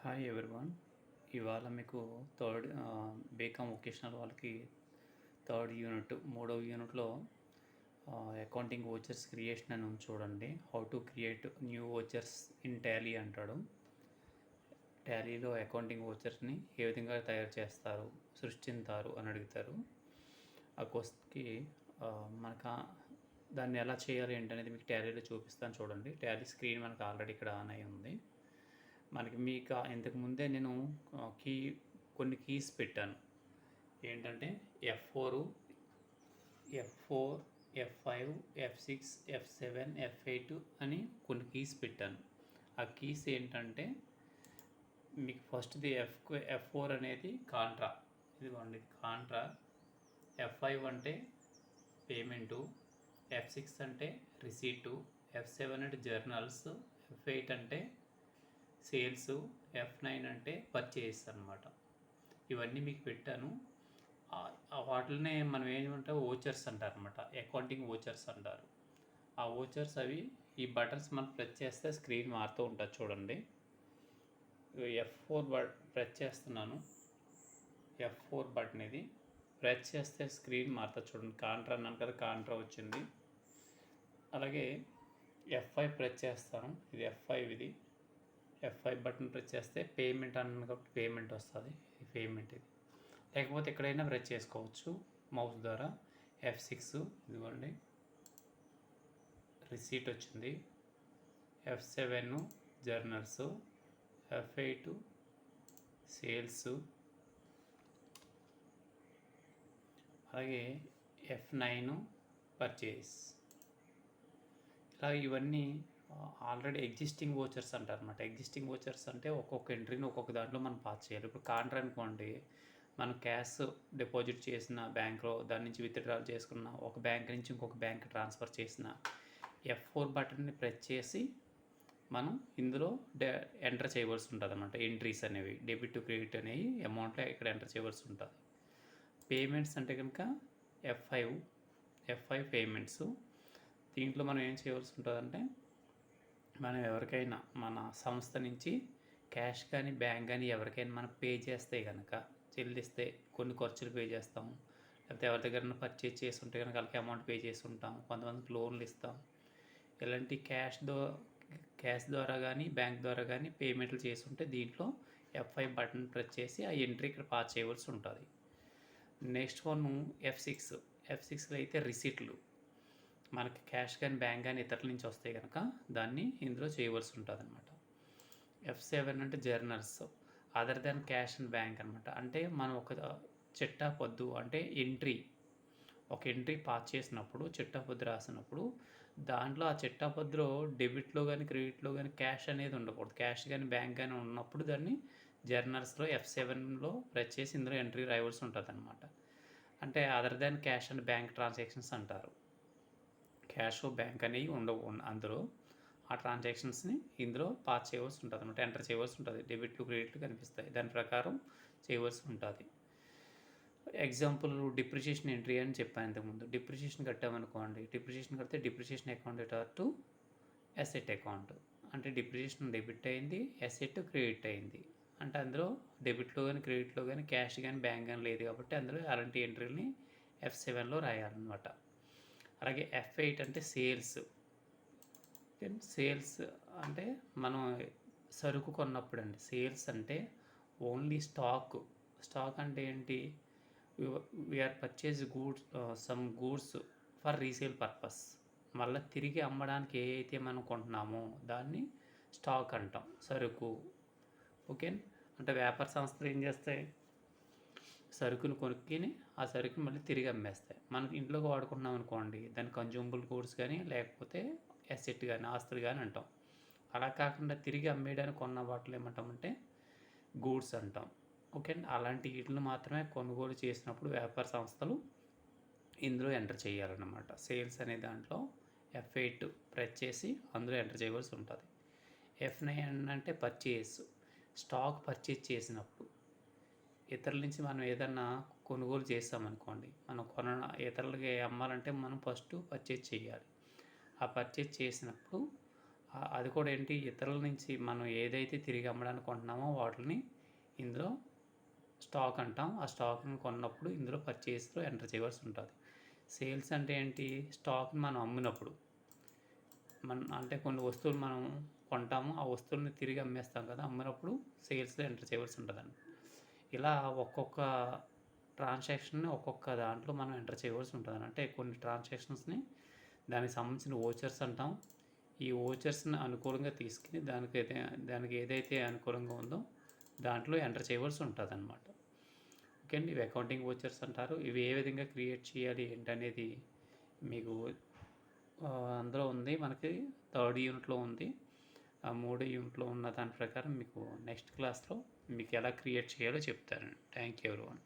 Hi everyone. ఇవాళ మీకు BCom vocational వాళ్ళకి థర్డ్ యూనిట్ మూడవ యూనిట్లో అకౌంటింగ్ వోచర్స్ క్రియేషన్ అని ఉంది చూడండి. How to create new vouchers in Tally అంటాడు. టాలీలో అకౌంటింగ్ వోచర్స్ని ఏ విధంగా తయారు చేస్తారు, సృష్టిస్తారు అని అడుగుతారు. ఆ క్వశ్చన్కి మనకు దాన్ని ఎలా చేయాలి ఏంటనేది మీకు టాలీలో చూపిస్తాను చూడండి. టాలీ స్క్రీన్ మనకు ఆల్రెడీ ఇక్కడ ఆన్ అయి ఉంది. మనకి మీకు ఇంతకు ముందే నేను కొన్ని కీస్ పెట్టాను. ఏంటంటే F4, F5, F6, F7, F8 అని కొన్ని కీస్ పెట్టాను. ఆ కీస్ ఏంటంటే మీకు ఫస్ట్ది F4 అనేది కాంట్రా, ఇదిగోండి కాంట్రా. F5 అంటే పేమెంటు, F6 అంటే రిసీటు, F7 అంటే జర్నల్స్, F8 అంటే సేల్స్, F9 అంటే పర్చేస్ అనమాట. ఇవన్నీ మీకు పెట్టాను. వాటినే మనం ఏమంటే ఓచర్స్ అంటారు అనమాట. అకౌంటింగ్ ఓచర్స్ అంటారు. ఆ ఓచర్స్ అవి ఈ బటన్స్ మనం ప్రెస్ చేస్తే స్క్రీన్ మారుతూ ఉంటుంది చూడండి. F4 ప్రెస్ చేస్తున్నాను. F4 బటన్ ఇది ప్రెస్ చేస్తే స్క్రీన్ మారుతుంది చూడండి. కాంట్రా అన్నాను కదా, కాంట్రా వచ్చింది. అలాగే F5 ప్రెస్ చేస్తాను. ఇది F5 ఇది. F5 బటన్ ప్రెస్ చేస్తే పేమెంట్ అన్నాను కాబట్టి పేమెంట్ వస్తుంది. ఇది పేమెంట్ ఇది. లేకపోతే ఎక్కడైనా ప్రెస్ చేసుకోవచ్చు మౌస్ ద్వారా. F6 ఇదిగోండి రిసీట్ వచ్చింది. F7 జర్నల్స్, F8 సేల్స్, అలాగే F9 పర్చేస్. ఇలా ఇవన్నీ ఆల్రెడీ ఎగ్జిస్టింగ్ వోచర్స్ అంటారు అనమాట. ఎగ్జిస్టింగ్ వోచర్స్ అంటే ఒక్కొక్క ఎంట్రీని ఒక్కొక్క దాంట్లో మనం పాస్ చేయాలి. ఇప్పుడు కాంట్రా అనుకోండి, మనం క్యాష్ డిపాజిట్ చేసిన బ్యాంక్లో దాని నుంచి విత్డ్రాల్ చేసుకున్న, ఒక బ్యాంక్ నుంచి ఇంకొక బ్యాంక్ ట్రాన్స్ఫర్ చేసిన F4 బటన్ని ప్రెస్ చేసి మనం ఇందులో ఎంటర్ చేయవలసి ఉంటుంది అన్నమాట. ఎంట్రీస్ అనేవి డెబిట్ టు క్రెడిట్ అనేవి అమౌంట్లో ఇక్కడ ఎంటర్ చేయవలసి ఉంటుంది. పేమెంట్స్ అంటే కనుక F5 పేమెంట్స్. దీంట్లో మనం ఏం చేయవలసి ఉంటుందంటే, మనం ఎవరికైనా మన సంస్థ నుంచి క్యాష్ కానీ బ్యాంక్ కానీ ఎవరికైనా మనం పే చేస్తే కనుక, చెల్లిస్తే కొన్ని ఖర్చులు పే చేస్తాం. లేకపోతే ఎవరి దగ్గర పర్చేజ్ చేసి ఉంటే కనుక వాళ్ళకి అమౌంట్ పే చేసి ఉంటాం. కొంతమందికి లోన్లు ఇస్తాం. ఇలాంటి క్యాష్ ద్వారా కానీ బ్యాంక్ ద్వారా కానీ పేమెంట్లు చేసి ఉంటే దీంట్లో F5 బటన్ ప్రెస్ చేసి ఆ ఎంట్రీ ఇక్కడ పాస్ చేయవలసి ఉంటుంది. నెక్స్ట్ వన్ F6లో అయితే రిసీట్లు. మనకి క్యాష్ కానీ బ్యాంక్ కానీ ఇతరుల నుంచి వస్తే కనుక దాన్ని ఇందులో చేయవలసి ఉంటుంది అనమాట. F7 అంటే journals, other than cash and bank అనమాట. అంటే మనం ఒక చిట్టా పొద్దు అంటే ఒక ఎంట్రీ పాస్ చేసినప్పుడు, చిట్టా పొద్దు రాసినప్పుడు దాంట్లో ఆ చిట్టా పొద్దులో డెబిట్లో కానీ క్రెడిట్లో కానీ క్యాష్ అనేది ఉండకూడదు. క్యాష్ కానీ బ్యాంక్ కానీ ఉన్నప్పుడు దాన్ని జర్నల్స్లో F7లో ప్రెస్ చేసి ఇందులో ఎంట్రీ రాయవలసి ఉంటుంది అనమాట. అంటే other than cash and bank transactions అంటారు. క్యాష్ బ్యాంక్ అనేవి ఉండవు అందులో. ఆ ట్రాన్సాక్షన్స్ని ఇందులో పాస్ చేయవలసి ఉంటుంది అనమాట, ఎంటర్ చేయవలసి ఉంటుంది. డెబిట్లు క్రెడిట్లు కనిపిస్తాయి, దాని ప్రకారం చేయవలసి ఉంటుంది. ఎగ్జాంపుల్ డిప్రిషియేషన్ ఎంట్రీ అని చెప్పాను ఇంతకుముందు. డిప్రిషియేషన్ కట్టామనుకోండి, డిప్రిషియేషన్ కడితే depreciation account to asset account. అంటే డిప్రిషియేషన్ డెబిట్ అయింది, అసెట్ క్రెడిట్ అయింది. అంటే అందులో డెబిట్లో కానీ క్రెడిట్లో కానీ క్యాష్ కానీ బ్యాంక్ కానీ లేదు కాబట్టి అందులో అలాంటి ఎంట్రీని F7లో రాయాలన్నమాట. అలాగే F8 అంటే సేల్స్ అంటే మనం సరుకు కొన్నప్పుడు అండి. సేల్స్ అంటే ఓన్లీ స్టాక్ అంటే ఏంటి, we are purchase some goods for resale purpose. మళ్ళీ తిరిగి అమ్మడానికి ఏ అయితే మనం కొంటున్నామో దాన్ని స్టాక్ అంటాం, సరుకు. ఓకే. అంటే వ్యాపార సంస్థలు ఏం చేస్తాయి, సరుకును కొనుక్కొని ఆ సరుకుని మళ్ళీ తిరిగి అమ్మేస్తాయి. మనం ఇంట్లోకి వాడుకుంటున్నాం అనుకోండి, దాన్ని కన్జ్యూమబుల్ గూడ్స్ కానీ లేకపోతే అసెట్ కానీ ఆస్తులు కానీ అంటాం. అలా కాకుండా తిరిగి అమ్మేయడానికి కొన్న వాటిని ఏమంటామంటే గూడ్స్ అంటాం. ఓకే. అలాంటి వీటిని మాత్రమే కొనుగోలు చేసినప్పుడు వ్యాపార సంస్థలు ఇందులో ఎంటర్ చేయాలన్నమాట. సేల్స్ అనే దాంట్లో F8 ప్రెస్ చేసి అందులో ఎంటర్ చేయవలసి ఉంటుంది. F9 అంటే స్టాక్ పర్చేజ్ చేసినప్పుడు ఇతరుల నుంచి మనం ఏదన్నా కొనుగోలు చేస్తామనుకోండి, మనం ఇతరులకి అమ్మాలంటే మనం ఫస్ట్ పర్చేజ్ చేయాలి. ఆ పర్చేజ్ చేసినప్పుడు అది కూడా ఏంటి, ఇతరుల నుంచి మనం ఏదైతే తిరిగి అమ్మడానికి కొంటున్నామో వాటిని ఇందులో స్టాక్ అంటాం. ఆ స్టాక్ని కొన్నప్పుడు ఇందులో పర్చేస్లో ఎంటర్ చేయవలసి ఉంటుంది. సేల్స్ అంటే ఏంటి, స్టాక్ని మనం అమ్మినప్పుడు అంటే కొన్ని వస్తువులు మనం కొంటాము, ఆ వస్తువుల్ని తిరిగి అమ్మేస్తాం కదా, అమ్మినప్పుడు సేల్స్లో ఎంటర్ చేయవలసి ఉంటుందండి. ఇలా ఒక్కొక్క ట్రాన్సాక్షన్ని ఒక్కొక్క దాంట్లో మనం ఎంటర్ చేయవలసి ఉంటుంది. అంటే కొన్ని ట్రాన్సాక్షన్స్ని దానికి సంబంధించిన ఓచర్స్ అంటాం. ఈ ఓచర్స్ని అనుకూలంగా తీసుకుని దానికి ఏదైతే అనుకూలంగా ఉందో దాంట్లో ఎంటర్ చేయవలసి ఉంటుంది అన్నమాట. ఓకే అండి, ఇవి అకౌంటింగ్ ఓచర్స్ అంటారు. ఇవి ఏ విధంగా క్రియేట్ చేయాలి ఏంటనేది మీకు అందులో ఉంది, మనకి 3rd యూనిట్లో ఉంది. ఆ 3 యూనిట్లో ఉన్న దాని ప్రకారం మీకు నెక్స్ట్ క్లాస్లో మీకు ఎలా క్రియేట్ చేయాలో చెప్తాను. Thank you everyone.